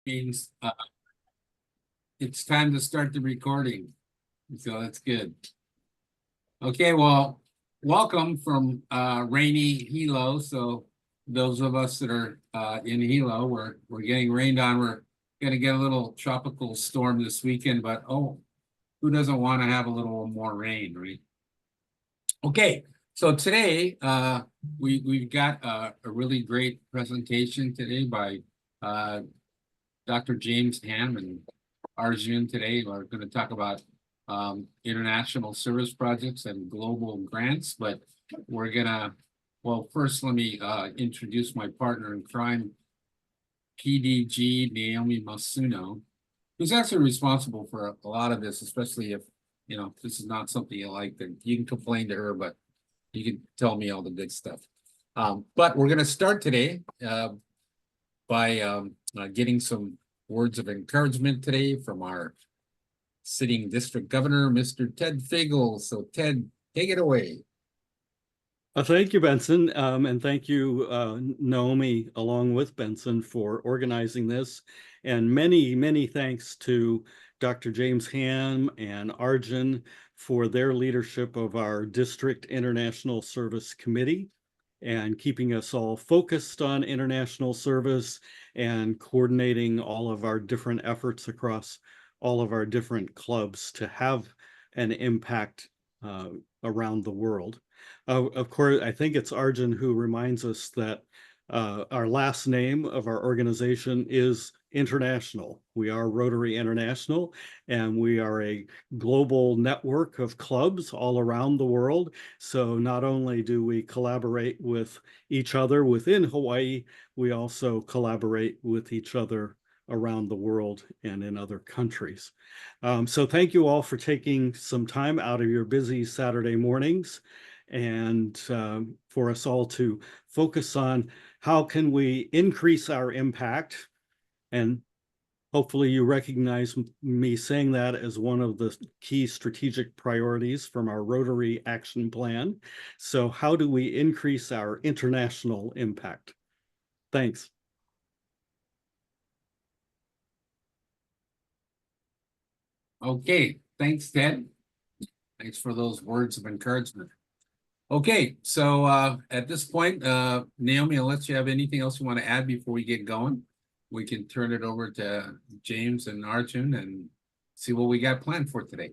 Means it's time to start the recording. So that's good. Okay, well, welcome from rainy Hilo. So those of us that are in Hilo, we're getting rained on. We're gonna get a little tropical storm this weekend, but oh, who doesn't want to have a little more rain, right? Okay, so today we've got a really great presentation today by Dr. James Ham and Arjun. Today we're going to talk about international service projects and global grants, but we're gonna, well, first let me introduce my partner in crime, PDG Naomi Masuno, who's actually responsible for a lot of this, especially if, you know, this is not something you like, then you can complain to her, but you can tell me all the good stuff. But we're gonna start today by getting some words of encouragement today from our sitting district governor, Mr. Ted Fagel. So Ted, take it away. Thank you, Benson, and thank you, Naomi, along with Benson, for organizing this. And many, many thanks to Dr. James Ham and Arjun for their leadership of our District International Service Committee and keeping us all focused on international service and coordinating all of our different efforts across all of our different clubs to have an impact around the world. Of course, I think it's Arjun who reminds us that our last name of our organization is international. We are Rotary International, and we are a global network of clubs all around the world. So not only do we collaborate with each other within Hawaii, we also collaborate with each other around the world and in other countries. So thank you all for taking some time out of your busy Saturday mornings and for us all to focus on how can we increase our impact. And hopefully you recognize me saying that as one of the key strategic priorities from our Rotary Action Plan. So how do we increase our international impact? Thanks. Okay, thanks, Ted. Thanks for those words of encouragement. Okay, so at this point, Naomi, unless you have anything else you want to add before we get going, we can turn it over to James and Arjun and see what we got planned for today.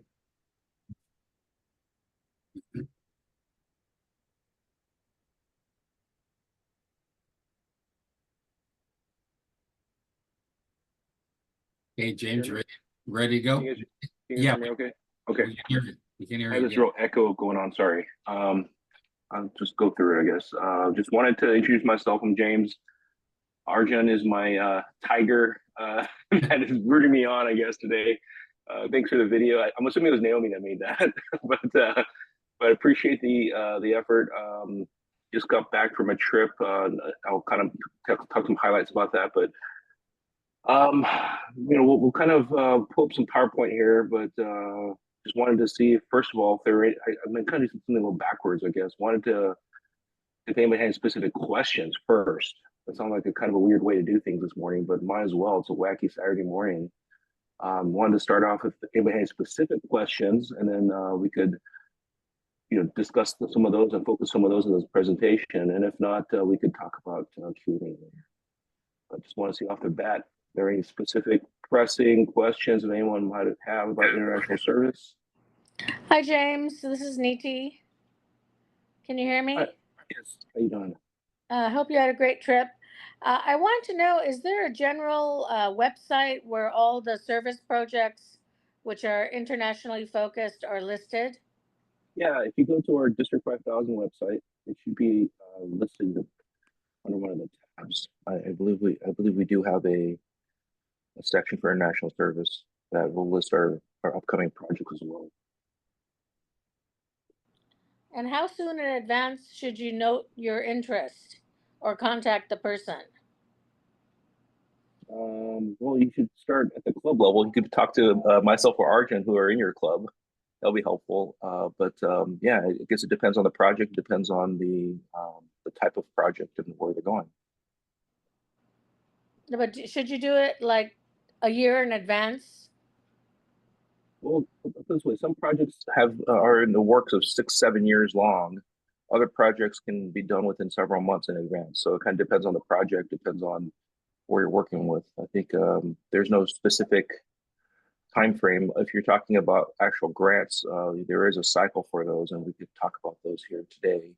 Okay, James, ready to go? Can you Yeah. hear me okay? Okay. We can hear you. We can hear I have you. this real echo going on, sorry. I'll just go through it, I guess. Just wanted to introduce myself. I'm James. Arjun is my tiger that is rooting me on, I guess, today. Thanks for the video. I'm assuming it was Naomi that made that, but I appreciate the effort. Just got back from a trip. I'll kind of talk some highlights about that, but we'll kind of pull up some PowerPoint here, but just wanted to see, first of all, if there. I'm going to kind of do something a little backwards, I guess. Wanted to, if anybody had specific questions first. That sounds like a kind of a weird way to do things this morning, but might as well. It's a wacky Saturday morning. Wanted to start off if anybody had specific questions, and then we could, discuss some of those and focus some of those in this presentation. And if not, we could talk about Q&A later. I just want to see off the bat, are there any specific pressing questions that anyone might have about international service? Hi, James. This is Niti. Can you hear me? Yes. How you doing? I hope you had a great trip. I want to know, is there a general website where all the service projects, which are internationally focused, are listed? Yeah, if you go to our District 5000 website, it should be listed under one of the tabs. I believe we do have a section for international service that will list our upcoming projects as well. And how soon in advance should you note your interest or contact the person? Well, you should start at the club level. You could talk to myself or Arjun, who are in your club. That'll be helpful. Yeah, I guess it depends on the project. It depends on the type of project and where they're going. But should you do it like a year in advance? Well, put it this way, some projects are in the works of 6, 7 years long. Other projects can be done within several months in advance. So it kind of depends on the project, depends on where you're working with. I think there's no specific time frame. If you're talking about actual grants, there is a cycle for those, and we could talk about those here today.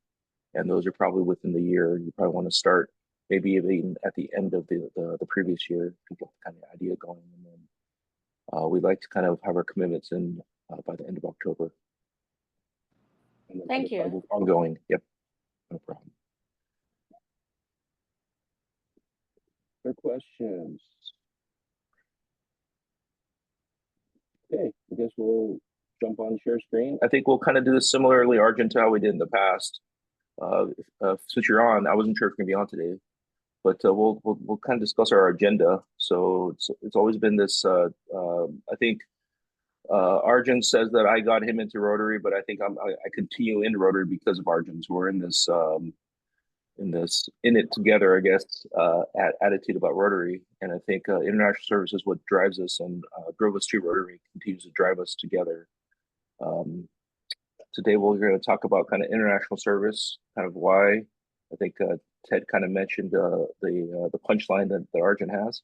And those are probably within the year. You probably want to start maybe even at the end of the previous year to get the kind of idea going. And then we'd like to kind of have our commitments in by the end of October. And then Thank you. projects ongoing. Yep, no problem. Other questions? Okay, I guess we'll jump on share screen. I think we'll kind of do this similarly, Arjun, to how we did in the past. Since you're on, I wasn't sure if you're gonna be on today, but we'll kind of discuss our agenda. So it's always been this. I think Arjun says that I got him into Rotary, but I think I continue in Rotary because of Arjun. So we're in it together, I guess, attitude about Rotary. And I think international service is what drives us and drove us to Rotary, continues to drive us together. Today we're going to talk about kind of international service, kind of why. I think Ted kind of mentioned the punchline that Arjun has.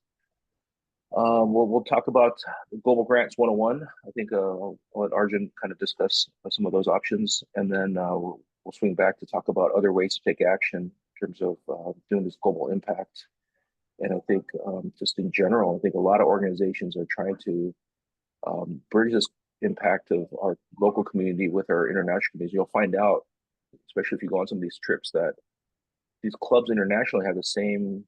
We'll talk about Global Grants 101. I think I'll let Arjun kind of discuss some of those options, and then we'll swing back to talk about other ways to take action in terms of doing this global impact. And I think just in general, I think a lot of organizations are trying to bridge this impact of our local community with our international communities. You'll find out, especially if you go on some of these trips, that these clubs internationally have the same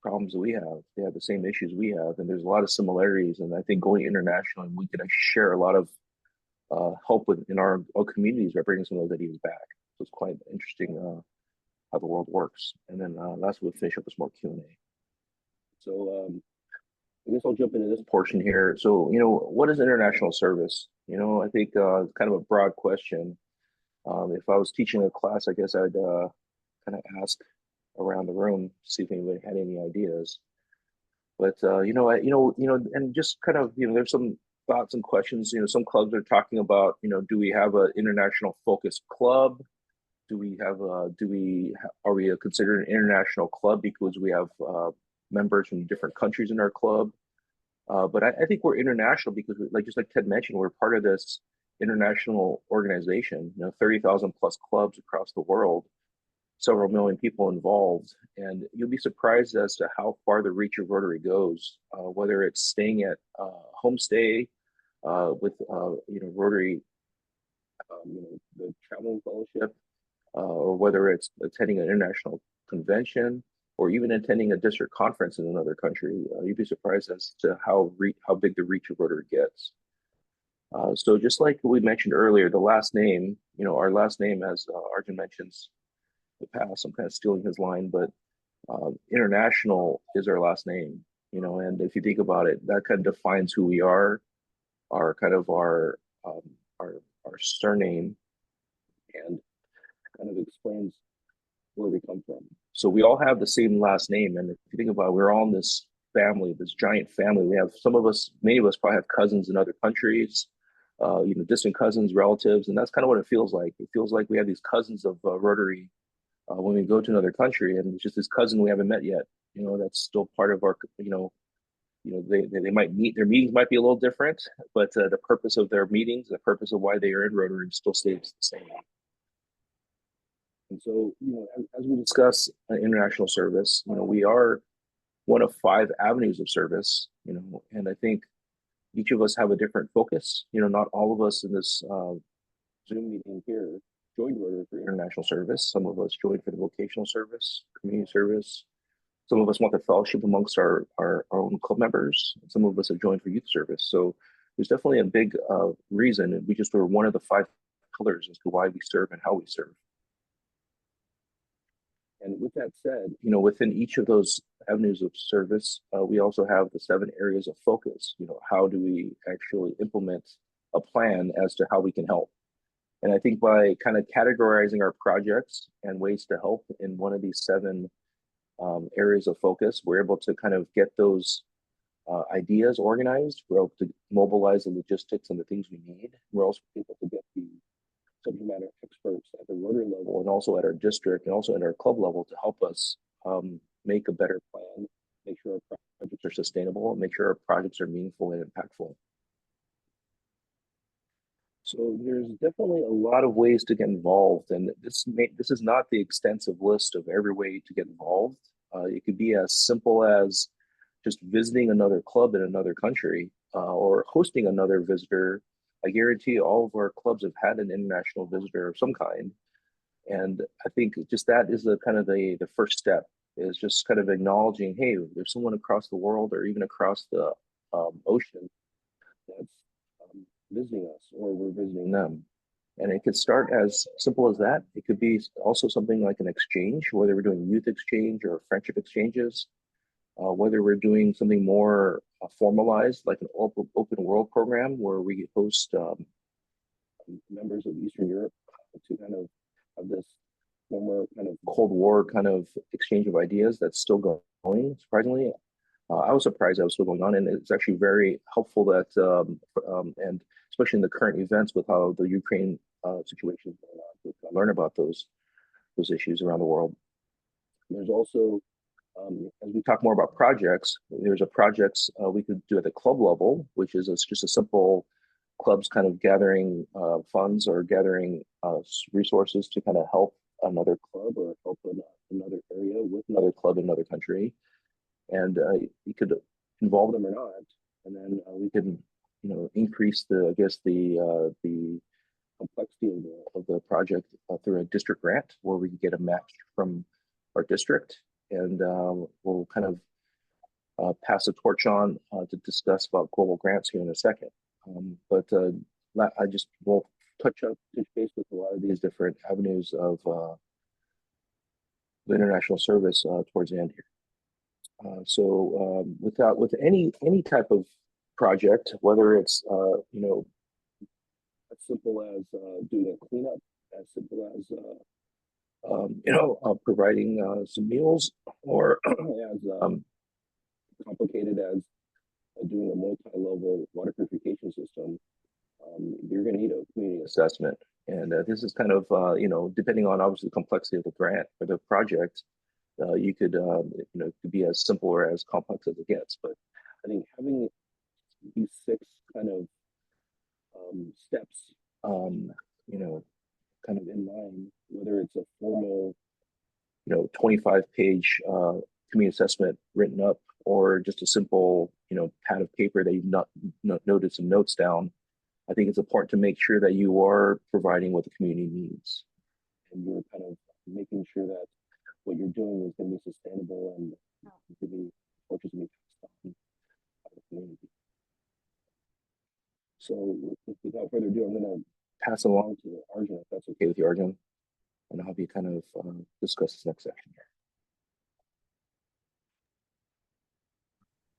problems that we have. They have the same issues we have, and there's a lot of similarities. And I think going internationally, we can share a lot of help in our communities by bringing some of those ideas back. So it's quite interesting how the world works. And then last we'll finish up with some more Q&A. So I guess I'll jump into this portion here. So, what is international service? I think it's kind of a broad question. If I was teaching a class, I guess I'd kind of ask around the room, see if anybody had any ideas. But and just kind of, there's some thoughts and questions. Some clubs are talking about, do we have an international focused club? Are we considered an international club because we have members from different countries in our club? But I think we're international because, just like Ted mentioned, we're part of this international organization. 30,000 plus clubs across the world, several million people involved, and you'll be surprised as to how far the reach of Rotary goes. Whether it's staying at homestay with Rotary, the traveling fellowship, or whether it's attending an international convention, or even attending a district conference in another country, you'd be surprised as to how big the reach of Rotary gets. So just like we mentioned earlier, the last name, our last name, as Arjun mentions, the past, I'm kind of stealing his line, but international is our last name, and if you think about it, that kind of defines who we are, our surname, and kind of explains where we come from. So we all have the same last name, and if you think about it, we're all in this family, this giant family. We have many of us probably have cousins in other countries, distant cousins, relatives, and that's kind of what it feels like. It feels like we have these cousins of Rotary when we go to another country, and it's just this cousin we haven't met yet. That's still part of our, they might meet, their meetings might be a little different, but the purpose of their meetings, the purpose of why they are in Rotary still stays the same. And so, as we discuss international service, we are one of 5 avenues of service, and I think each of us have a different focus. Not all of us in this Zoom meeting here joined Rotary for international service. Some of us joined for the vocational service, community service. Some of us want the fellowship amongst our own club members. Some of us have joined for youth service. So there's definitely a big reason, and we just were one of the 5 pillars as to why we serve and how we serve. And with that said, within each of those avenues of service, we also have the 7 areas of focus. How do we actually implement a plan as to how we can help? And I think by kind of categorizing our projects and ways to help in one of these 7 areas of focus. We're able to kind of get those ideas organized. We're able to mobilize the logistics and the things we need. We're also able to get the subject matter experts at the Rotary level and also at our district and also at our club level to help us make a better plan, make sure our projects are sustainable, and make sure our projects are meaningful and impactful. So there's definitely a lot of ways to get involved, and this is not the extensive list of every way to get involved. It could be as simple as just visiting another club in another country or hosting another visitor. I guarantee you all of our clubs have had an international visitor of some kind. And I think just that is the kind of the first step, is just kind of acknowledging, hey, there's someone across the world or even across the ocean that's visiting us, or we're visiting them. And it could start as simple as that. It could be also something like an exchange, whether we're doing youth exchange or friendship exchanges, whether we're doing something more formalized, like an open world program where we host members of Eastern Europe to kind of have this former kind of Cold War kind of exchange of ideas that's still going, surprisingly. I was surprised that was still going on, and it's actually very helpful that, and especially in the current events with how the Ukraine situation is going on, to learn about those issues around the world. There's also, as we talk more about projects, there's a projects we could do at the club level, which is just a simple clubs kind of gathering funds or gathering resources to kind of help another club or help another area with another club in another country. And you could involve them or not, and then we can, increase the complexity of the project through a district grant, where we can get a match from our district, and we'll kind of pass the torch on to discuss about global grants here in a second. But I just will touch base with a lot of these different avenues of the international service towards the end here. So with any type of project, whether it's as simple as doing a cleanup, as simple as providing some meals, or as complicated as doing a multi-level water purification system, you're going to need a community assessment. And this is kind of depending on obviously the complexity of the grant or the project. You could, it could be as simple or as complex as it gets. But I think having these 6 kind of steps, kind of in line, whether it's a formal, 25-page community assessment written up, or just a simple, pad of paper that you've noted some notes down. I think it's important to make sure that you are providing what the community needs, and you're kind of making sure that what you're doing is going to be sustainable and to be passed on by the community. So without further ado, I'm going to pass along to Arjun, if that's okay with you, Arjun, and I'll have you kind of discuss this next section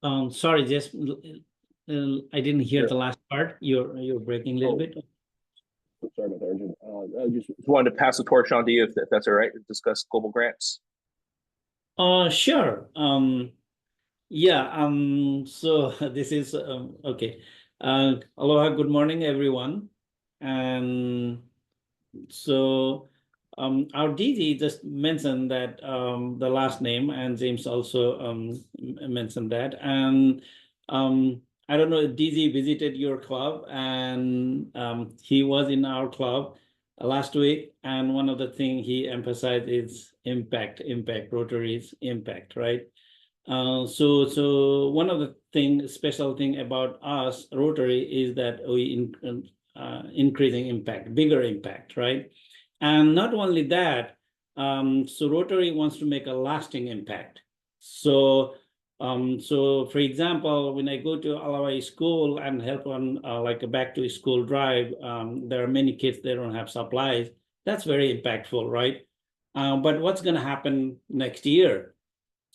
here. Sorry, just I didn't hear the last part. You're breaking a little bit. Sorry about that, Arjun. I just wanted to pass the torch on to you, if that's all right, to discuss global grants. Sure. Yeah. So this is okay. Aloha. Good morning, everyone. And so our DG just mentioned that the last name, and James also mentioned that. And I don't know if DG visited your club, and he was in our club last week. And one of the things he emphasized is impact, Rotary's impact, right? So one of the special thing about us, Rotary, is that we increasing impact, bigger impact, right? And not only that, so Rotary wants to make a lasting impact. So for example, when I go to Alawai school and help on like a back to school drive, there are many kids, they don't have supplies. That's very impactful, right? But what's going to happen next year?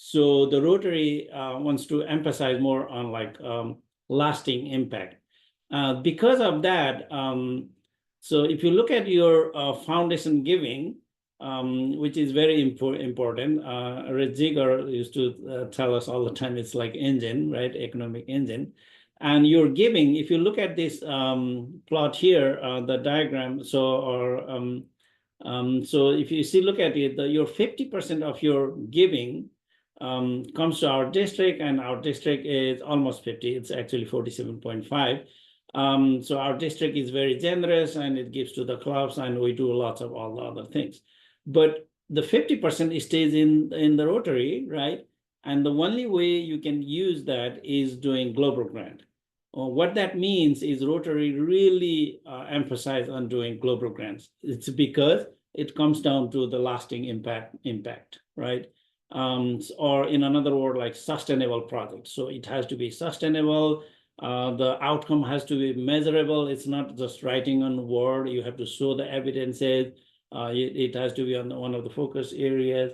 So the Rotary wants to emphasize more on like lasting impact. Because of that, so if you look at your foundation giving, which is very important. Red Ziegler used to tell us all the time, it's like engine, right? Economic engine. And you're giving, if you look at this plot here, the diagram, so if you look at it, your 50% of your giving comes to our district, and our district is almost 50. It's actually 47.5. So our district is very generous, and it gives to the clubs, and we do lots of all the other things. But the 50% stays in the Rotary, right? And the only way you can use that is doing global grant. What that means is Rotary really emphasize on doing global grants. It's because it comes down to the lasting impact, right? Or in another word, like sustainable projects. So it has to be sustainable. The outcome has to be measurable. It's not just writing on the word. You have to show the evidences. It has to be on one of the focus areas.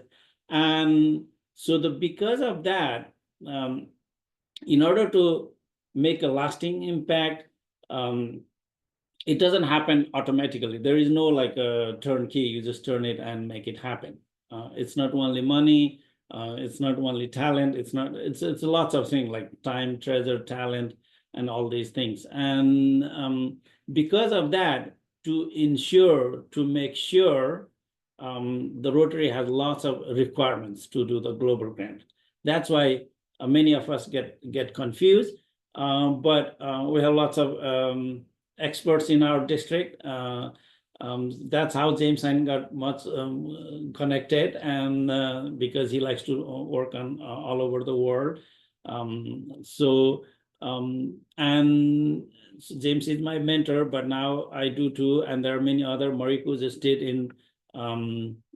And so because of that, in order to make a lasting impact, it doesn't happen automatically. There is no like a turnkey, you just turn it and make it happen. It's not only money, it's not only talent, it's lots of things like time, treasure, talent, and all these things. And because of that, to make sure the Rotary has lots of requirements to do the global grant. That's why many of us get confused, but we have lots of experts in our district. That's how James Hein got much connected, and because he likes to work on all over the world. And James is my mentor, but now I do too, and there are many other. Mariku just did in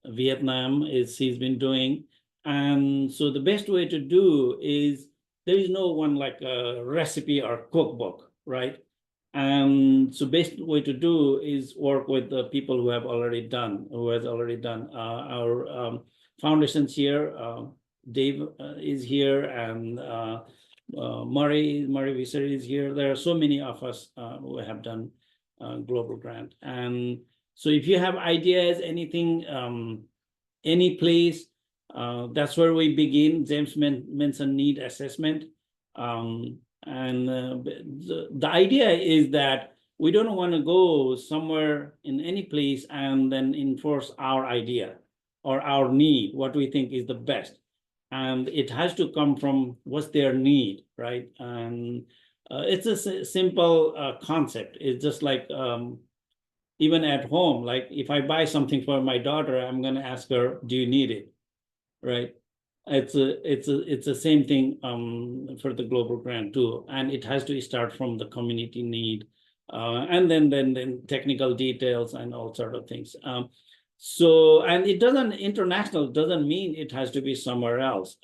Vietnam, he's been doing. And so the best way to do is, there is no one like a recipe or cookbook, right? And so best way to do is work with the people who has already done. Our foundations here, Dave is here, and Murray Visser is here. There are so many of us who have done global grant. And so if you have ideas, anything, any place, that's where we begin. James mentioned need assessment. And the idea is that we don't want to go somewhere in any place and then enforce our idea or our need, what we think is the best. And it has to come from what's their need, right? And it's a simple concept. It's just like even at home, like if I buy something for my daughter, I'm going to ask her, do you need it, right? It's the same thing for the global grant too, and it has to start from the community need, and then technical details and all sort of things. So, and it doesn't, international doesn't mean it has to be somewhere else.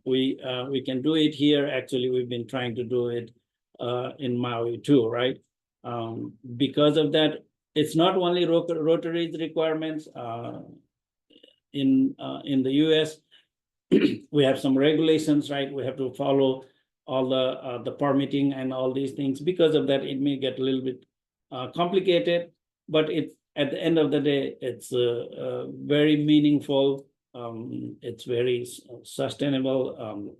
We can do it here. Actually, we've been trying to do it in Maui too, right? Because of that, it's not only Rotary's requirements. In the US, we have some regulations, right? We have to follow all the permitting and all these things. Because of that, it may get a little bit complicated, but it's, at the end of the day, it's very meaningful. It's very sustainable.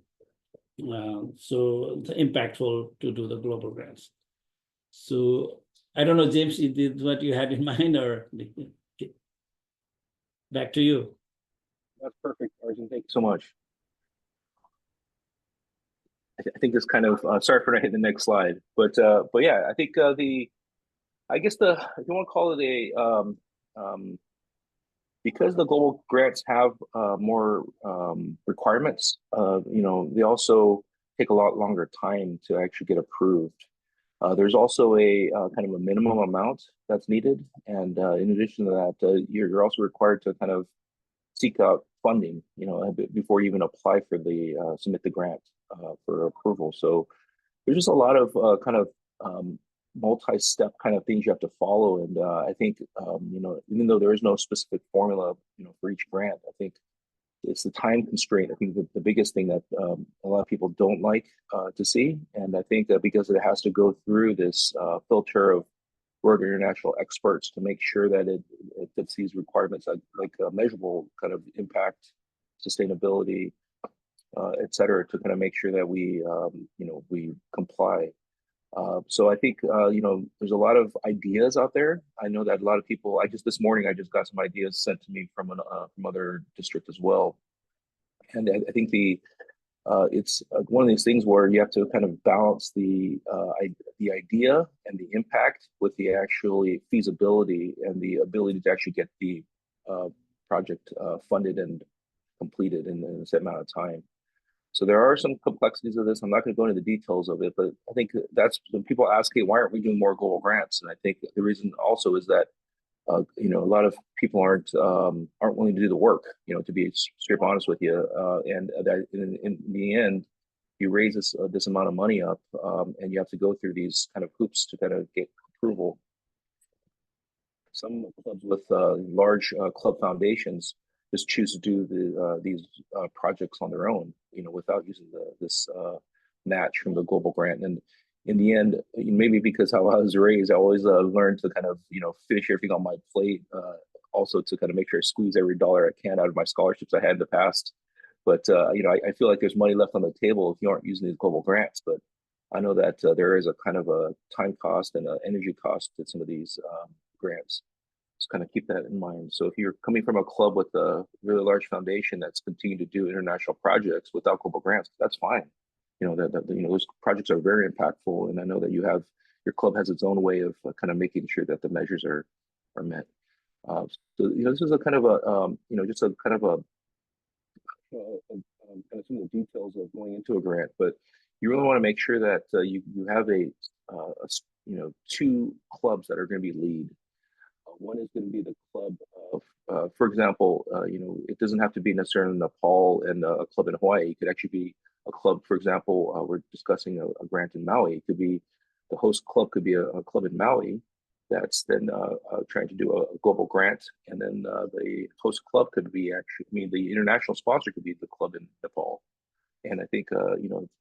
So it's impactful to do the global grants. So I don't know, James, is this what you had in mind, or back to you? That's perfect, Arjun. Thank you so much. I think this kind of sorry for not hitting the next slide, but yeah, I think I guess if you want to call it because the global grants have more requirements, they also take a lot longer time to actually get approved. There's also a kind of a minimum amount that's needed, and in addition to that, you're also required to kind of seek out funding, before you even apply for submit the grant for approval. So there's just a lot of kind of multi-step kind of things you have to follow. And I think, even though there is no specific formula, for each grant, I think it's the time constraint. I think the biggest thing that a lot of people don't like to see. And I think that because it has to go through this filter of Rotary International experts to make sure that it fits these requirements, like measurable kind of impact, sustainability, et cetera, to kind of make sure that we, we comply. So I think, there's a lot of ideas out there. I know that a lot of people, this morning, I just got some ideas sent to me from other districts as well. And I think it's one of these things where you have to kind of balance the idea and the impact with the actually feasibility and the ability to actually get the project funded and completed in a set amount of time. So there are some complexities of this. I'm not going to go into the details of it, but I think that's when people ask, hey, why aren't we doing more global grants? And I think the reason also is that, a lot of people aren't willing to do the work, to be straight honest with you. And that in the end, you raise this amount of money up, and you have to go through these kind of hoops to kind of get approval. Some clubs with large club foundations just choose to do these projects on their own, without using this match from the global grant. And in the end, maybe because how I was raised, I always learned to kind of, finish everything on my plate. Also to kind of make sure I squeeze every dollar I can out of my scholarships I had in the past. But, I feel like there's money left on the table if you aren't using these global grants. But I know that there is a kind of a time cost and an energy cost to some of these grants. Just kind of keep that in mind. So if you're coming from a club with a really large foundation that's continuing to do international projects without global grants, that's fine. Those projects are very impactful, and I know that your club has its own way of kind of making sure that the measures are met. So this is a kind of a just a kind of a kind of some of the details of going into a grant, but you really want to make sure that you have two clubs that are going to be lead. One is going to be the club of, for example, it doesn't have to be necessarily in Nepal and a club in Hawaii. It could actually be a club, for example, we're discussing a grant in Maui. It could be the host club could be a club in Maui that's then trying to do a global grant, and then the host club could be the international sponsor could be the club in Nepal. And I think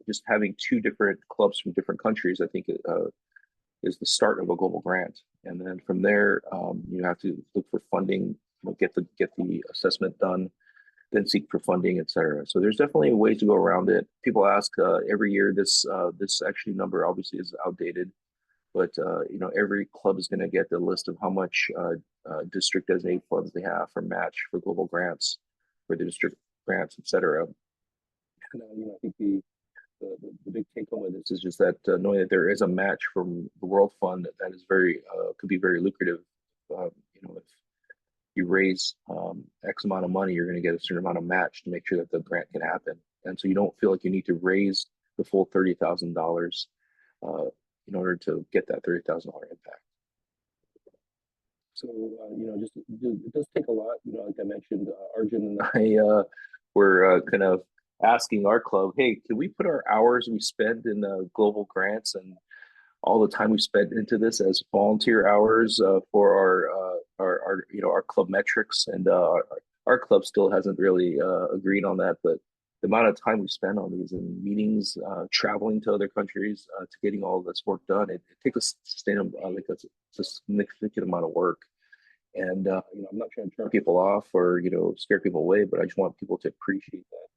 just having two different clubs from different countries, I think is the start of a global grant. And then from there, you have to look for funding, get the assessment done, then seek for funding, et cetera. So there's definitely ways to go around it. People ask every year, this actually number obviously is outdated, but every club is going to get the list of how much district designated funds they have for match for global grants, for the district grants, et cetera. And, I think the big take home of this is just that knowing that there is a match from the World Fund that is could be very lucrative. If you raise X amount of money, you're going to get a certain amount of match to make sure that the grant can happen. And so you don't feel like you need to raise the full $30,000 in order to get that $30,000 impact. So, it does take a lot. Like I mentioned, Arjun and I were kind of asking our club, hey, can we put our hours we spend in global grants and all the time we spent into this as volunteer hours for our club metrics? And our club still hasn't really agreed on that, but the amount of time we spend on these and meetings, traveling to other countries to getting all this work done, it takes a sustainable, it's a significant amount of work. And I'm not trying to turn people off or scare people away, but I just want people to appreciate that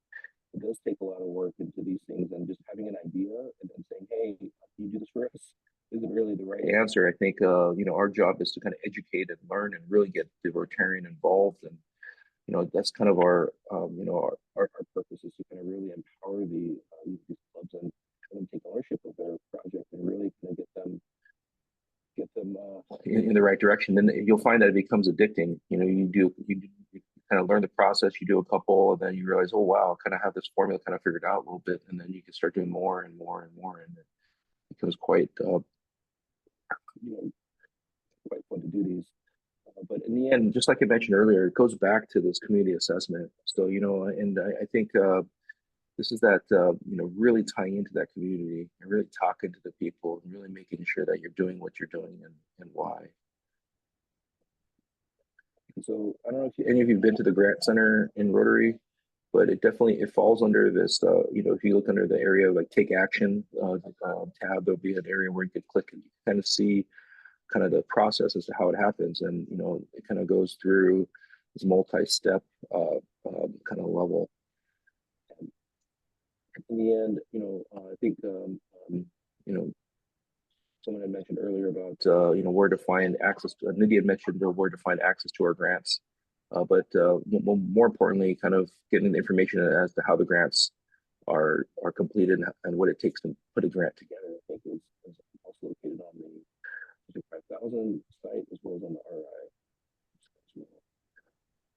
it does take a lot of work into these things, and just having an idea and then saying, hey, can you do this for us? Isn't really the right answer. I think our job is to kind of educate and learn and really get the Rotarian involved, and that's kind of our purpose is to kind of really empower these clubs and have them take ownership of their project and really kind of get them in the right direction. Then you'll find that it becomes addicting. You kind of learn the process, you do a couple, and then you realize, oh wow, I kind of have this formula kind of figured out a little bit, and then you can start doing more and more and more, and it becomes quite quite fun to do these. But in the end, just like I mentioned earlier, it goes back to this community assessment. So and I think this is that really tying into that community and really talking to the people and really making sure that you're doing what you're doing and why. So I don't know if any of you've been to the Grant Center in Rotary, but it falls under this. If you look under the area like Take Action tab, there'll be an area where you could click and you kind of see kind of the process as to how it happens, and it kind of goes through this multi-step kind of level. And in the end, I think someone had mentioned earlier about where to find access to. Nidhi had mentioned where to find access to our grants, but more importantly, kind of getting the information as to how the grants are completed and what it takes to put a grant together. I think is also located on the 5000 site as well as on the RI.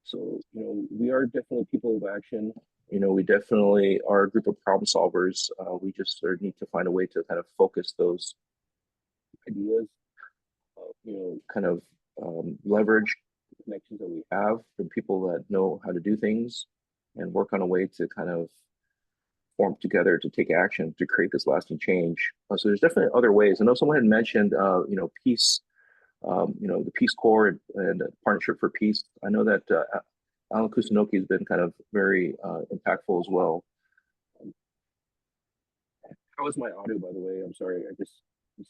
So we are definitely people of action. We definitely are a group of problem solvers. We just sort of need to find a way to kind of focus those ideas, kind of leverage the connections that we have from people that know how to do things, and work on a way to kind of form together to take action to create this lasting change. So there's definitely other ways. I know someone had mentioned, peace, the Peace Corps and Partnership for Peace. I know that Alan Kusunoki has been kind of very impactful as well. How is my audio, by the way? I'm sorry, I just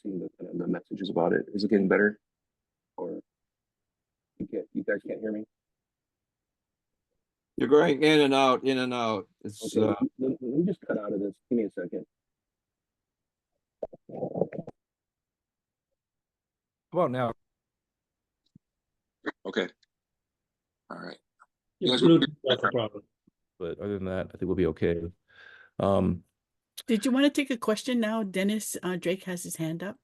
seeing the messages about it. Is it getting better, or you guys can't hear me? You're going in and out, in and out. It's Okay, let me just cut out of this. Give me a second. How about now? Okay. All right. Your guys- Bluetooth, that's a problem. But other than that, I think we'll be okay. Did you want to take a question now? Dennis Drake has his hand up.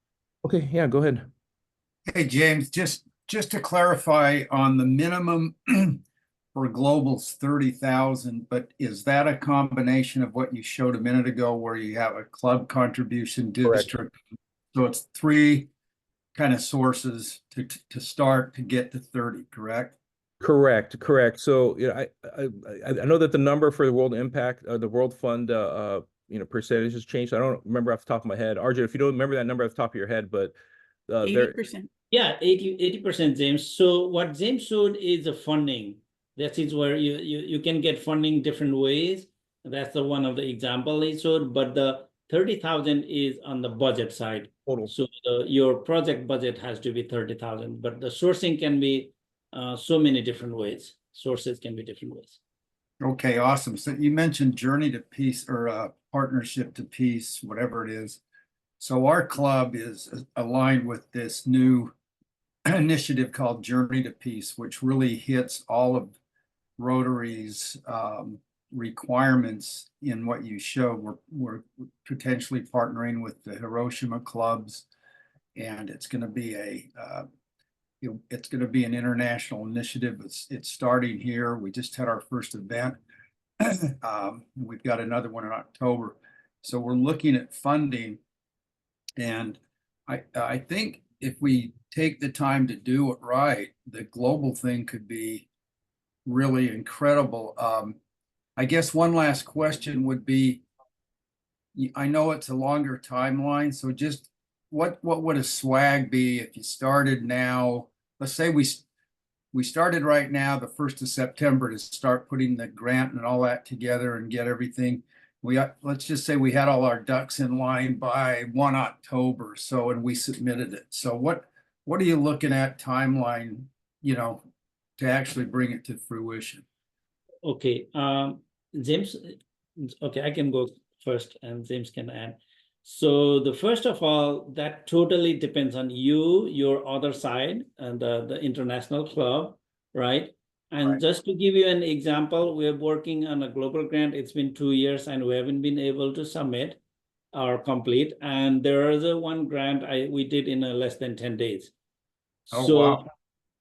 Okay, yeah, go ahead. Hey, James, just to clarify on the minimum for global's 30,000, but is that a combination of what you showed a minute ago where you have a club contribution district? So it's three kind of sources to start to get to 30, correct? Correct. So I know that the number for the World Impact, the World Fund, percentage has changed. I don't remember off the top of my head. Arjun, if you don't remember that number off the top of your head, but 80%. Yeah, 80%, James. So what James showed is the funding. That is where you can get funding different ways. That's the one of the example he showed, but the 30,000 is on the budget side. total. So your project budget has to be 30,000, but the sourcing can be so many different ways. Sources can be different ways. Okay, awesome. So you mentioned Journey to Peace or Partnership to Peace, whatever it is. So our club is aligned with this new initiative called Journey to Peace, which really hits all of Rotary's requirements in what you showed. We're potentially partnering with the Hiroshima clubs, and it's going to be it's going to be an international initiative. It's starting here. We just had our first event. We've got another one in October. So we're looking at funding, and I think if we take the time to do it right, the global thing could be really incredible. I guess one last question would be, I know it's a longer timeline, so just what would a swag be if you started now? Let's say we started right now, the 1st of September, to start putting the grant and all that together and get everything. Let's just say we had all our ducks in line by 1 October, and we submitted it. So what are you looking at timeline, to actually bring it to fruition? Okay, James, okay, I can go first and James can add. So the first of all, that totally depends on you, your other side, and the international club, right? And Right. just to give you an example, we're working on a global grant. It's been 2 years and we haven't been able to submit or complete. And there is one grant we did in less than 10 days. Oh, So, wow.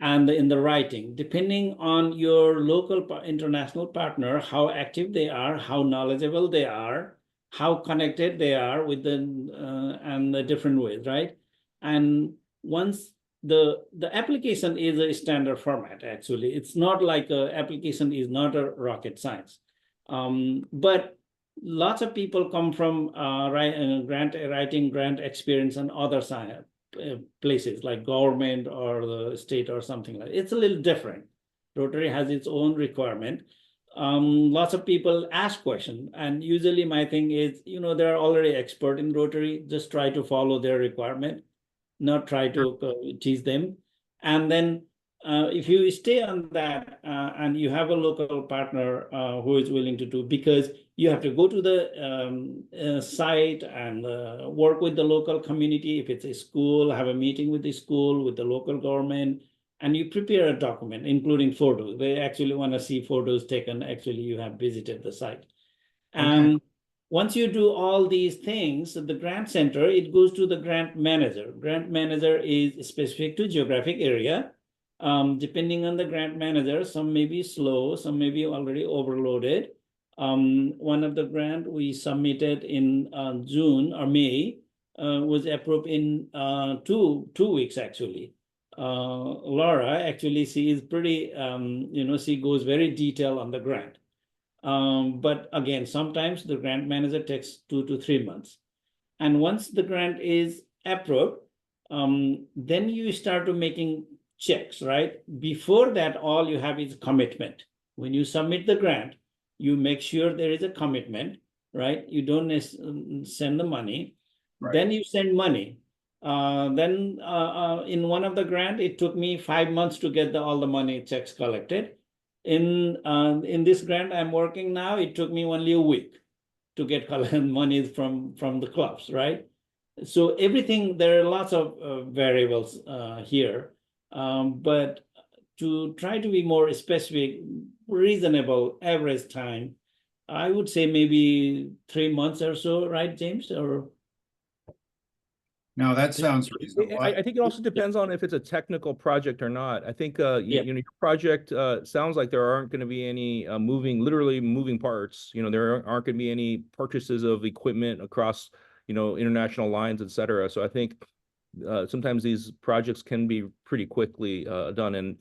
and in the writing, depending on your local international partner, how active they are, how knowledgeable they are, how connected they are with and the different ways, right? And once the application is a standard format, actually, it's not like application is not a rocket science, but lots of people come from grant writing, grant experience, and other science. Places like government or the state or something like that. It's a little different. Rotary has its own requirement. Lots of people ask questions, and usually my thing is, they're already expert in Rotary, just try to follow their requirement. not try to tease them. And then if you stay on that and you have a local partner who is willing to do, because you have to go to the site and work with the local community. If it's a school, have a meeting with the school, with the local government, and you prepare a document, including photos. They actually want to see photos taken. Actually, you have visited the site. And once you do all these things, the grant center, it goes to the grant manager. Grant manager is specific to geographic area. Depending on the grant manager, some may be slow, some may be already overloaded. One of the grant we submitted in June or May was approved in 2 weeks actually. Laura, actually, she is pretty, she goes very detailed on the grant. But again, sometimes the grant manager takes 2 to 3 months. And once the grant is approved, then you start to making checks, right? Before that, all you have is commitment. When you submit the grant, you make sure there is a commitment, right? You don't send the money. Right. Then you send money. Then in one of the grant, it took me 5 months to get all the money checks collected. In this grant I'm working now, it took me only a week to get money from the clubs, right? So everything, there are lots of variables here, but to try to be more specific, reasonable average time, I would say maybe 3 months or so, right, James? Or No, that sounds reasonable. I think it also depends on if it's a technical project or not. I think your project sounds like there aren't going to be any literally moving parts. There aren't going to be any purchases of equipment across international lines, et cetera. So I think sometimes these projects can be pretty quickly done, and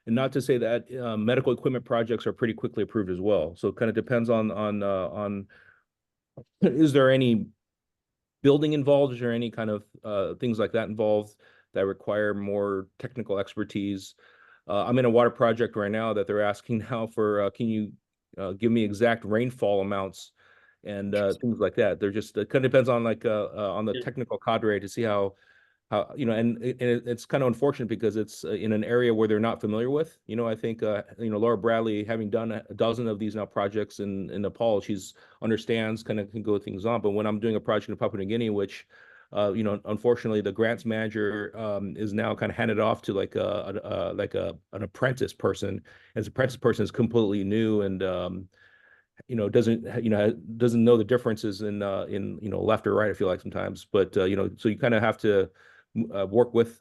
not to say that medical equipment projects are pretty quickly approved as well. So it kind of depends on is there any building involved? Is there any kind of things like that involved that require more technical expertise? I'm in a water project right now that they're asking now for, can you give me exact rainfall amounts and things like that. They're just, it kind of depends on on the technical cadre to see how and it's kind of unfortunate because it's in an area where they're not familiar with. I think Laura Bradley, having done a dozen of these now projects in Nepal, she's understands kind of can go things on. But when I'm doing a project in Papua New Guinea, which unfortunately the grants manager is now kind of handed off to an apprentice person. As an apprentice person is completely new and doesn't know the differences in left or right, I feel like sometimes. But so you kind of have to work with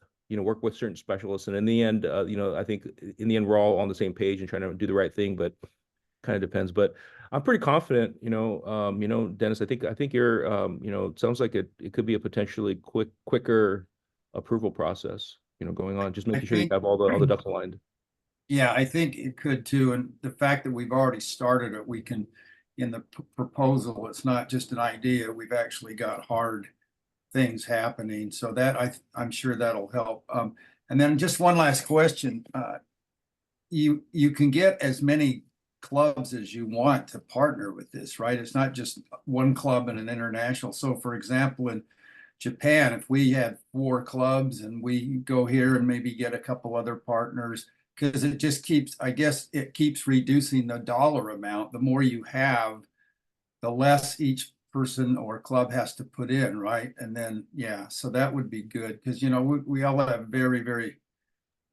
certain specialists, and in the end, I think in the end we're all on the same page and trying to do the right thing, but kind of depends. But I'm pretty confident, Dennis, I think you're it sounds like it could be a potentially quicker approval process, going on, just making sure you have all the ducks aligned. Yeah, I think it could too. And the fact that we've already started it, we can, in the proposal, it's not just an idea. We've actually got hard things happening. So that I'm sure that'll help. And then just one last question. You can get as many clubs as you want to partner with this, right? It's not just one club and an international. So for example, in Japan, if we had 4 clubs and we go here and maybe get a couple other partners, because it just keeps, I guess it keeps reducing the dollar amount. The more you have, the less each person or club has to put in, right? And then, yeah, so that would be good because, we all have very, very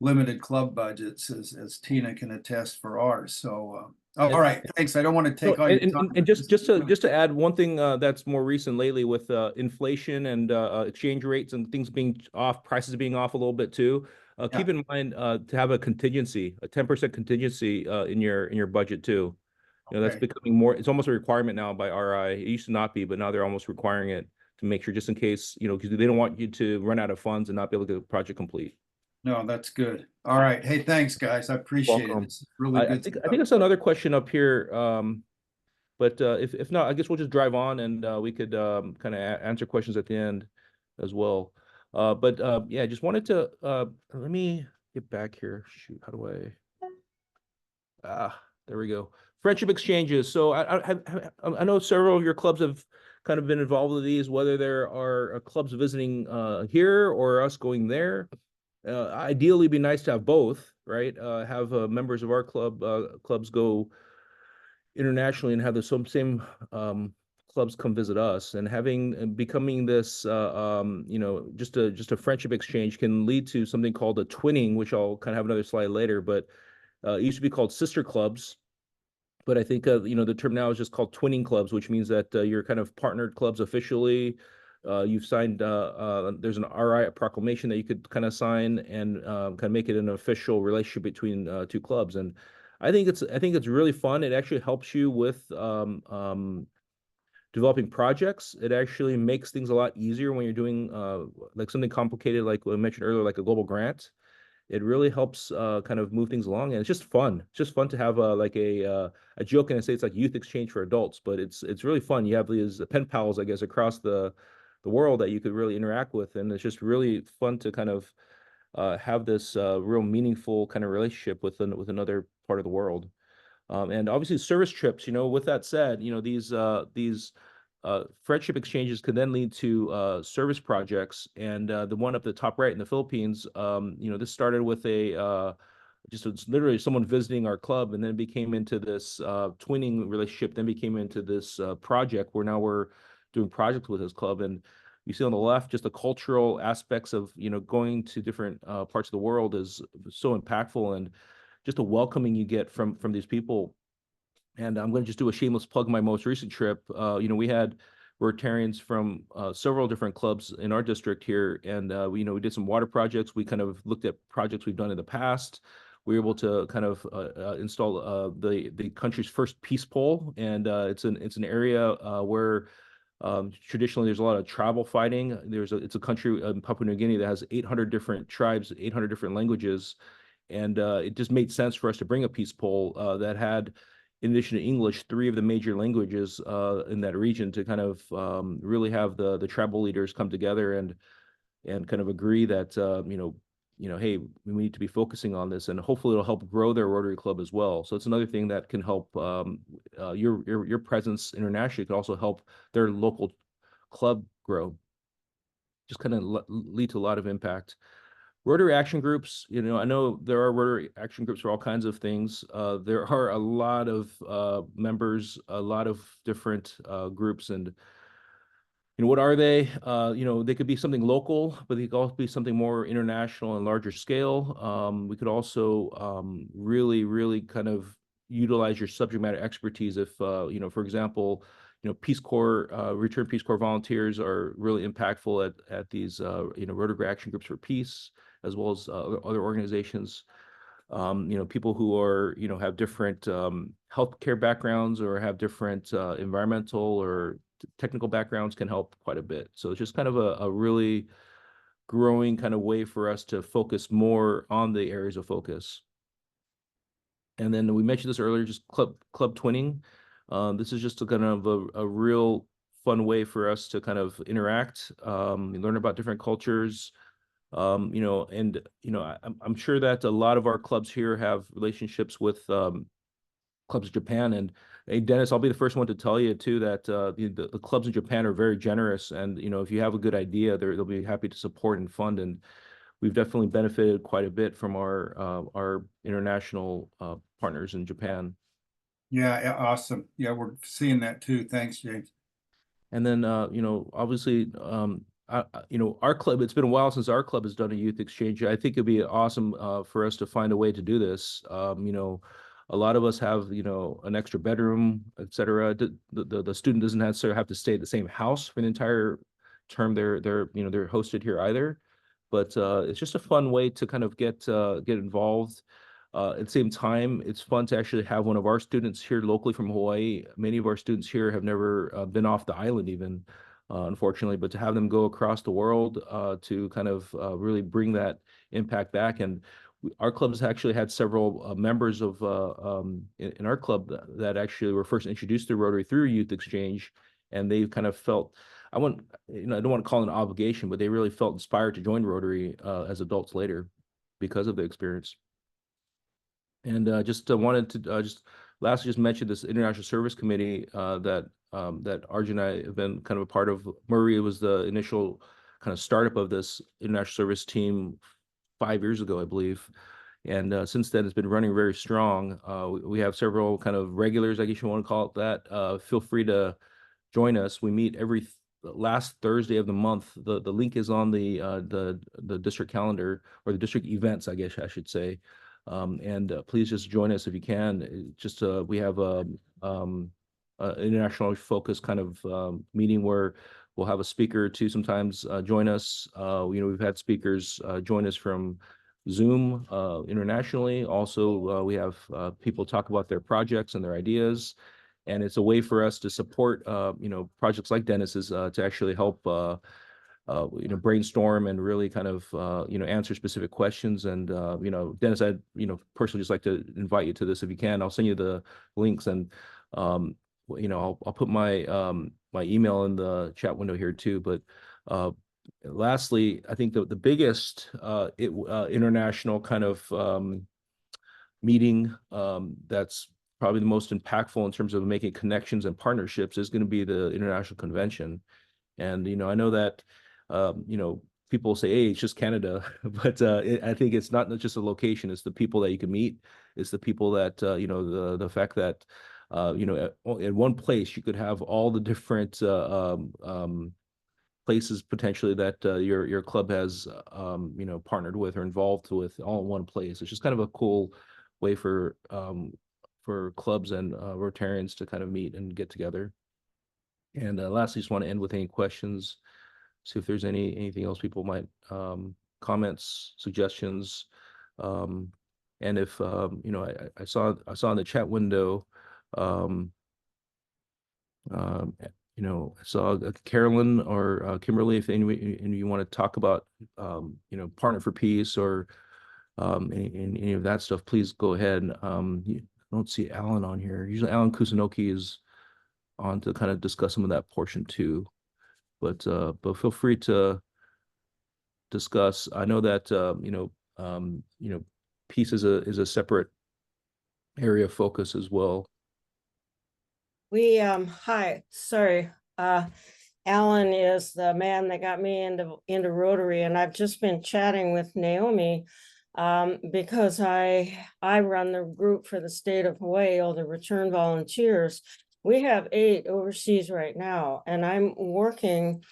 limited club budgets, as Tina can attest for ours. So, all right, thanks. I don't want to take all your time. And just to add one thing that's more recent lately with inflation and exchange rates and things being off, prices being off a little bit too. Keep in mind to have a contingency, a 10% contingency in your budget too. That's becoming more. It's almost a requirement now by RI. It used to not be, but now they're almost requiring it to make sure, just in case, because they don't want you to run out of funds and not be able to get the project complete. No, that's good. All right. Hey, thanks, guys. I appreciate it. It's really good. I think I saw another question up here. But if not, I guess we'll just drive on and we could kind of answer questions at the end as well. But yeah, just wanted to let me get back here. Shoot, how do I? There we go. Friendship exchanges. So I know several of your clubs have kind of been involved with these, whether there are clubs visiting here or us going there. Ideally, it'd be nice to have both, right? Have members of our clubs go internationally and have the same clubs come visit us, and having and becoming this just a friendship exchange can lead to something called a twinning, which I'll kind of have another slide later, but it used to be called sister clubs. But I think the term now is just called twinning clubs, which means that you're kind of partnered clubs officially. You've signed there's an RI proclamation that you could kind of sign and kind of make it an official relationship between two clubs. And I think it's really fun. It actually helps you with developing projects. It actually makes things a lot easier when you're doing like something complicated, like I mentioned earlier, like a global grant. It really helps kind of move things along, and it's just fun. It's just fun to have a joke, and I say it's like youth exchange for adults, but it's really fun. You have these pen pals, I guess, across the world that you could really interact with, and it's just really fun to kind of have this real meaningful kind of relationship with another part of the world. And obviously service trips, with that said, these friendship exchanges could then lead to service projects. And the one up the top right in the Philippines, this started with it's literally someone visiting our club, and then became into this twinning relationship, then became into this project where now we're doing projects with his club. And you see on the left, just the cultural aspects of, going to different parts of the world is so impactful, and just the welcoming you get from these people. And I'm going to just do a shameless plug. My most recent trip, we had Rotarians from several different clubs in our district here, and we did some water projects. We kind of looked at projects we've done in the past. We were able to kind of install the country's first peace pole, and it's an area where traditionally there's a lot of tribal fighting. It's a country in Papua New Guinea that has 800 different tribes, 800 different languages. And it just made sense for us to bring a peace pole that had, in addition to English, 3 of the major languages in that region, to kind of really have the tribal leaders come together and kind of agree that hey, we need to be focusing on this, and hopefully it'll help grow their Rotary Club as well. So it's another thing that can help your presence internationally. Could also help their local club grow. Just kind of lead to a lot of impact. Rotary action groups, I know there are Rotary action groups for all kinds of things. There are a lot of members, a lot of different groups, and what are they? They could be something local, but they could also be something more international and larger scale. We could also really, really kind of utilize your subject matter expertise. If for example, Peace Corps, return Peace Corps volunteers are really impactful at these Rotary action groups for peace, as well as other organizations. People who are have different healthcare backgrounds or have different environmental or technical backgrounds can help quite a bit. So it's just kind of a really growing kind of way for us to focus more on the areas of focus. And then we mentioned this earlier, just club twinning. This is just a kind of a real fun way for us to kind of interact, learn about different cultures. I'm sure that a lot of our clubs here have relationships with clubs in Japan. And hey, Dennis, I'll be the first one to tell you too that the clubs in Japan are very generous, and if you have a good idea, they'll be happy to support and fund. And we've definitely benefited quite a bit from our international partners in Japan. Yeah, awesome. Yeah, we're seeing that too. Thanks, James. And then obviously our club, it's been a while since our club has done a youth exchange. I think it'd be awesome for us to find a way to do this. A lot of us have an extra bedroom, etc. The student doesn't necessarily have to stay at the same house for the entire term they're hosted here either. But it's just a fun way to kind of get involved. At the same time, it's fun to actually have one of our students here locally from Hawaii. Many of our students here have never been off the island even, unfortunately, but to have them go across the world to kind of really bring that impact back. And our club has actually had several members of in our club that actually were first introduced to Rotary through Youth Exchange, and they kind of felt, I don't want to call it an obligation, but they really felt inspired to join Rotary as adults later because of the experience. And just wanted to just lastly, just mentioned this International Service Committee that Arjun and I have been kind of a part of. Murray was the initial kind of startup of this international service team 5 years ago, I believe. And since then, it's been running very strong. We have several kind of regulars, I guess you want to call it that. Feel free to join us. We meet every last Thursday of the month. The link is on the district calendar, or the district events, I guess I should say. And please just join us if you can. Just we have a international focus kind of meeting where we'll have a speaker to sometimes join us. We've had speakers join us from Zoom internationally. Also, we have people talk about their projects and their ideas. And it's a way for us to support, projects like Dennis's to actually help, brainstorm and really kind of, answer specific questions. And, Dennis, I'd, personally just like to invite you to this if you can. I'll send you the links, and, I'll put my my email in the chat window here too. But lastly, I think the biggest international kind of meeting that's probably the most impactful in terms of making connections and partnerships is going to be the International Convention. And, I know that, people say, hey, it's just Canada, but I think it's not just a location, it's the people that you can meet. It's the people that, the fact that, in one place, you could have all the different places potentially that your club has, partnered with or involved with all in one place. It's just kind of a cool way for clubs and Rotarians to kind of meet and get together. And lastly, just want to end with any questions, see if there's anything else people might, comments, suggestions. And if, I saw in the chat window, I saw Carolyn or Kimberly, if any of you want to talk about, Partner for Peace or any of that stuff, please go ahead. I don't see Alan on here. Usually Alan Kusunoki is on to kind of discuss some of that portion too. But feel free to discuss. I know that peace is a separate area of focus as well. Hi, sorry. Alan is the man that got me into Rotary, and I've just been chatting with Naomi because I run the group for the state of Hawaii, all the return volunteers. We have 8 overseas right now, and I'm working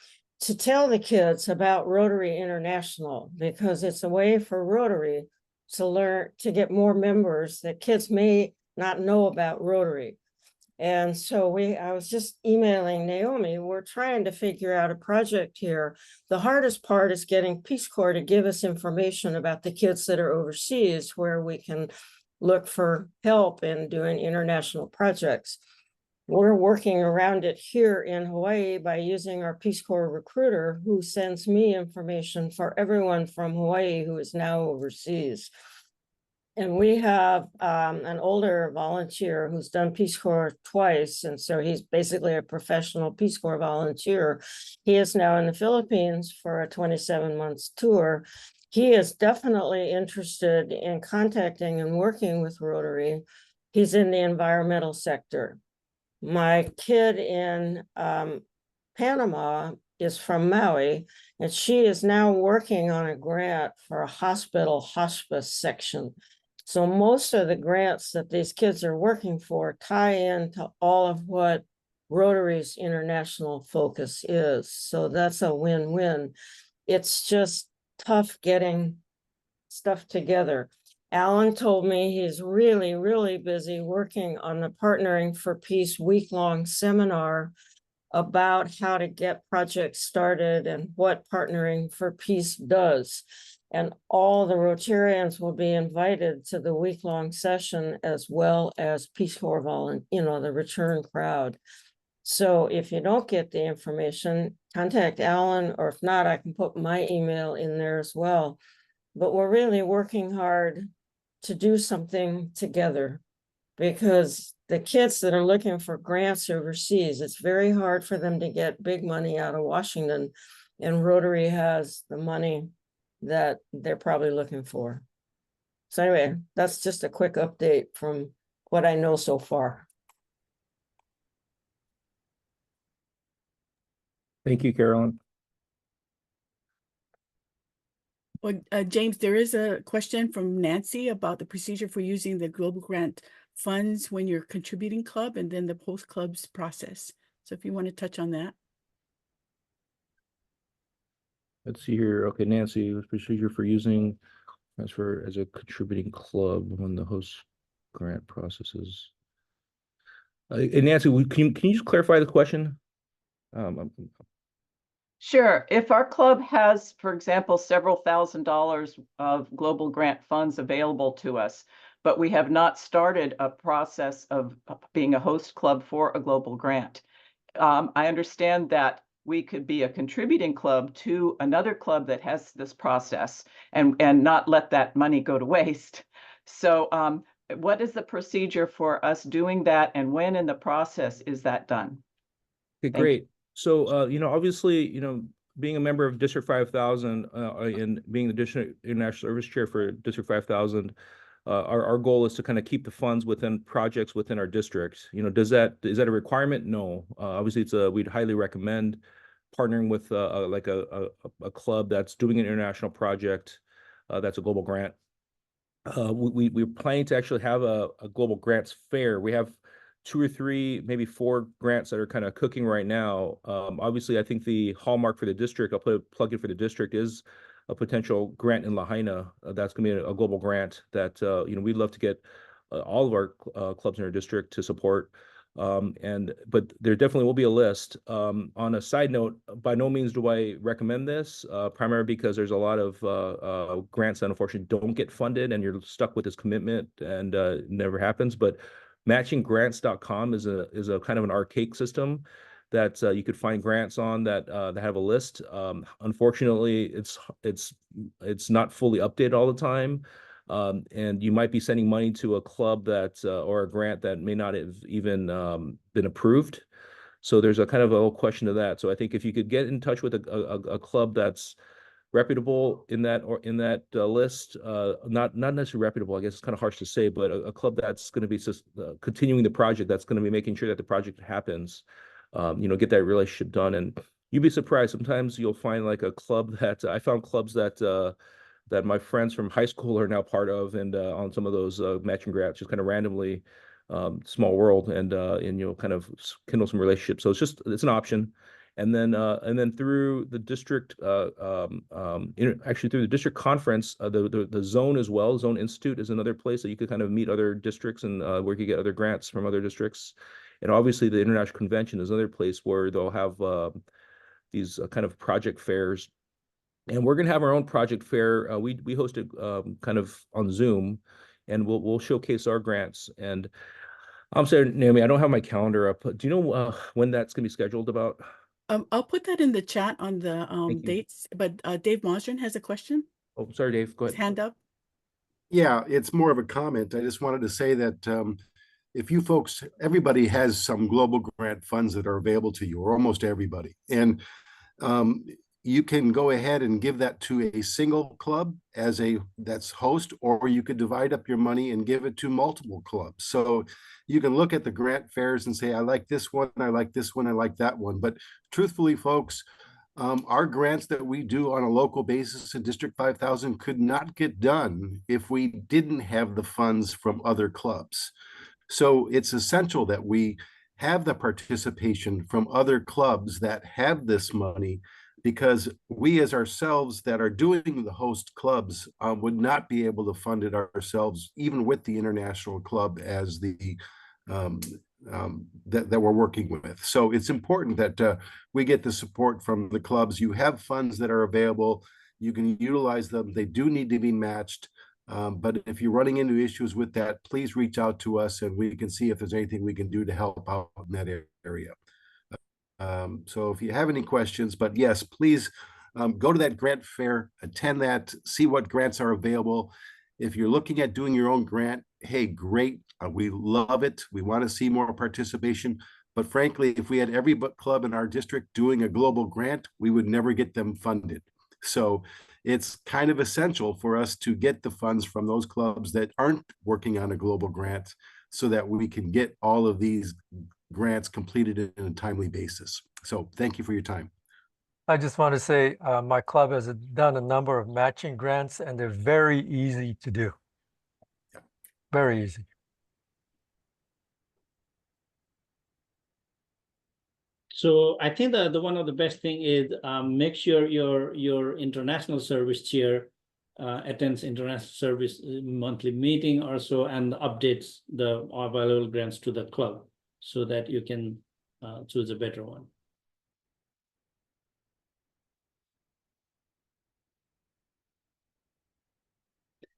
to tell the kids about Rotary International, because it's a way for Rotary to learn, to get more members that kids may not know about Rotary. And so I was just emailing Naomi, we're trying to figure out a project here. The hardest part is getting Peace Corps to give us information about the kids that are overseas, where we can look for help in doing international projects. We're working around it here in Hawaii by using our Peace Corps recruiter, who sends me information for everyone from Hawaii who is now overseas. And we have an older volunteer who's done Peace Corps twice. And so he's basically a professional Peace Corps volunteer. He is now in the Philippines for a 27-month tour. He is definitely interested in contacting and working with Rotary. He's in the environmental sector. My kid in Panama is from Maui, and she is now working on a grant for a hospital hospice section. So most of the grants that these kids are working for tie into all of what Rotary's international focus is. So that's a win-win. It's just tough getting stuff together. Alan told me he's really, really busy working on the Partnering for Peace week-long seminar about how to get projects started and what Partnering for Peace does. And all the Rotarians will be invited to the week-long session, as well as Peace Corps the return crowd. So if you don't get the information, contact Alan, or if not, I can put my email in there as well. But we're really working hard to do something together, because the kids that are looking for grants overseas, it's very hard for them to get big money out of Washington, and Rotary has the money that they're probably looking for. So anyway, that's just a quick update from what I know so far. Thank you, Carolyn. Well, James, there is a question from Nancy about the procedure for using the Global Grant funds when you're contributing club and then the host club's process. So if you want to touch on that. Let's see here. Okay, Nancy, procedure for using transfer as a contributing club when the host grant processes. And Nancy, can you just clarify the question? Sure. If our club has, for example, several $1,000s of global grant funds available to us, but we have not started a process of being a host club for a global grant. I understand that we could be a contributing club to another club that has this process and not let that money go to waste. So what is the procedure for us doing that, and when in the process is that done? Okay, great. So, obviously, being a member of District 5000 and being the District International Service Chair for District 5000, our goal is to kind of keep the funds within projects within our district. Is that a requirement? No. Obviously, we'd highly recommend partnering with like a club that's doing an international project that's a global grant. We're planning to actually have a global grants fair. We have 2 or 3, maybe 4 grants that are kind of cooking right now. Obviously, I think the hallmark for the district, I'll put a plug in for the district, is a potential grant in Lahaina. That's going to be a global grant that, we'd love to get all of our clubs in our district to support. But there definitely will be a list. On a side note, by no means do I recommend this, primarily because there's a lot of grants that unfortunately don't get funded and you're stuck with this commitment and it never happens. But matchinggrants.com is a kind of an archaic system that you could find grants on that have a list. Unfortunately, it's not fully updated all the time. And you might be sending money to a club that or a grant that may not have even been approved. So there's a kind of a whole question to that. So I think if you could get in touch with a club that's reputable in that list, not necessarily reputable, I guess it's kind of harsh to say, but a club that's going to be continuing the project, that's going to be making sure that the project happens, get that relationship done. And you'd be surprised, sometimes you'll find like a club that I found clubs that my friends from high school are now part of, and on some of those matching grants, just kind of randomly, small world, and kind of kindle some relationships. So it's an option. And then through the district, actually through the district conference, the zone as well, Zone Institute is another place that you could kind of meet other districts and where you could get other grants from other districts. And obviously the International Convention is another place where they'll have these kind of project fairs. And we're going to have our own project fair. We host it kind of on Zoom, and we'll showcase our grants. And I'm sorry, Naomi, I don't have my calendar up. Do you know when that's going to be scheduled about? I'll put that in the chat on the dates, but Dave Mosrin has a question. Oh, sorry, Dave, go ahead. His hand up. Yeah, it's more of a comment. I just wanted to say that if you folks, everybody has some global grant funds that are available to you, or almost everybody. And you can go ahead and give that to a single club that's host, or you could divide up your money and give it to multiple clubs. So you can look at the grant fairs and say, I like this one, I like this one, I like that one. But truthfully, folks, our grants that we do on a local basis in District 5000 could not get done if we didn't have the funds from other clubs. So it's essential that we have the participation from other clubs that have this money, because we as ourselves that are doing the host clubs would not be able to fund it ourselves, even with the international club as the that we're working with. So it's important that we get the support from the clubs. You have funds that are available. You can utilize them. They do need to be matched. But if you're running into issues with that, please reach out to us and we can see if there's anything we can do to help out in that area. So if you have any questions, but yes, please go to that grant fair, attend that, see what grants are available. If you're looking at doing your own grant, hey, great. We love it. We want to see more participation. But frankly, if we had every club in our district doing a global grant, we would never get them funded. So it's kind of essential for us to get the funds from those clubs that aren't working on a global grant so that we can get all of these grants completed in a timely basis. So thank you for your time. I just want to say my club has done a number of matching grants, and they're very easy to do. Yeah. Very easy. So I think that the one of the best thing is make sure your international service chair attends international service monthly meeting or so, and updates the available grants to the club so that you can choose a better one.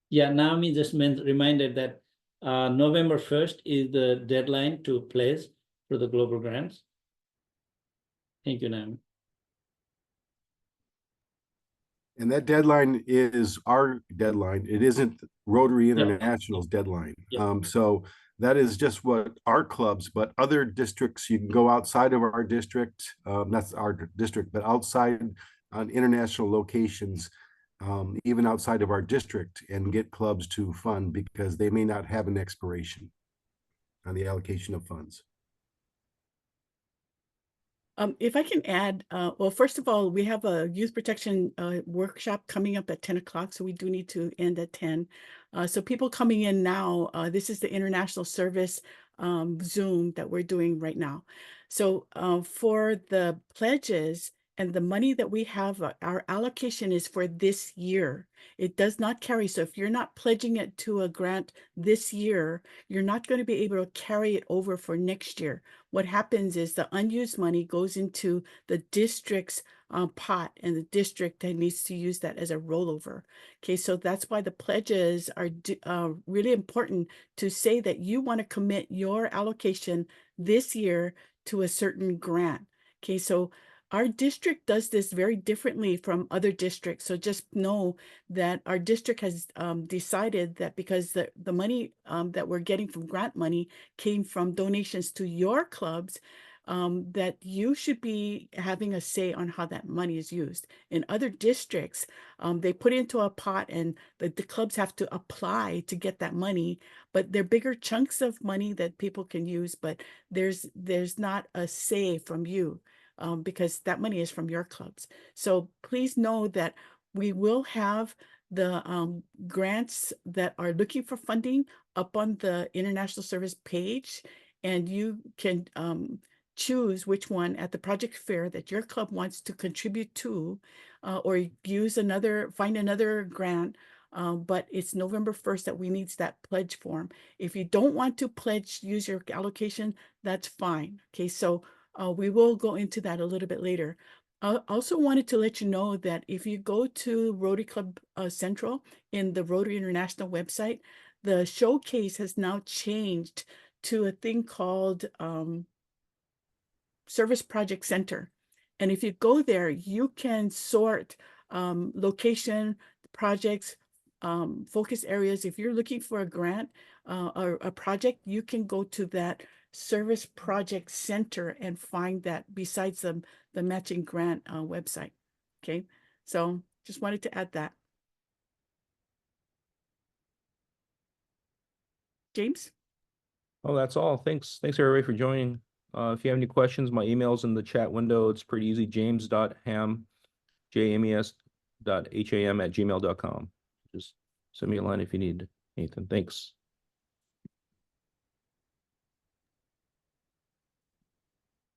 Yeah, Naomi just reminded that November 1st is the deadline to pledge for the global grants. Thank you, Naomi. And that deadline is our deadline. It isn't Rotary International's deadline. Yeah. So that is just what our clubs, but other districts, you can go outside of our district, that's our district, but outside on international locations, even outside of our district, and get clubs to fund because they may not have an expiration on the allocation of funds. If I can add, well, first of all, we have a youth protection workshop coming up at 10 o'clock, so we do need to end at 10. So people coming in now, this is the international service Zoom that we're doing right now. So for the pledges and the money that we have, our allocation is for this year. It does not carry. So if you're not pledging it to a grant this year, you're not going to be able to carry it over for next year. What happens is the unused money goes into the district's pot, and the district then needs to use that as a rollover. Okay, so that's why the pledges are really important, to say that you want to commit your allocation this year to a certain grant. Okay, so our district does this very differently from other districts. So just know that our district has decided that because the money that we're getting from grant money came from donations to your clubs, that you should be having a say on how that money is used. In other districts, they put it into a pot, and the clubs have to apply to get that money, but they're bigger chunks of money that people can use, but there's not a say from you. Because that money is from your clubs. So please know that we will have the grants that are looking for funding up on the International Service page, and you can choose which one at the project fair that your club wants to contribute to, or find another grant. But it's November 1st that we need that pledge form. If you don't want to pledge, use your allocation, that's fine. Okay, so we will go into that a little bit later. I also wanted to let you know that if you go to Rotary Club Central in the Rotary International website, the showcase has now changed to a thing called Service Project Center. And if you go there, you can sort location, projects, focus areas. If you're looking for a grant or a project, you can go to that Service Project Center and find that besides the matching grant website. Okay, so just wanted to add that. James? Oh, that's all. Thanks everybody for joining. If you have any questions, my email's in the chat window. It's pretty easy. james.ham, james.ham@gmail.com. Just send me a line if you need anything. Thanks.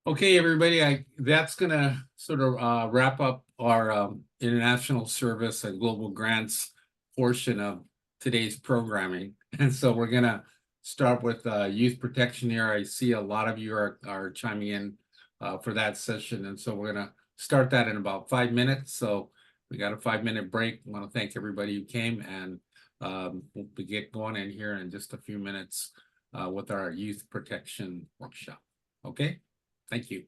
Okay, everybody, that's gonna sort of wrap up our international service and global grants portion of today's programming. And so we're gonna start with youth protection here. I see a lot of you are chiming in for that session. And so we're gonna start that in about 5 minutes. So we got a 5-minute break. I want to thank everybody who came, and we'll get going in here in just a few minutes with our youth protection workshop. Okay? Thank you.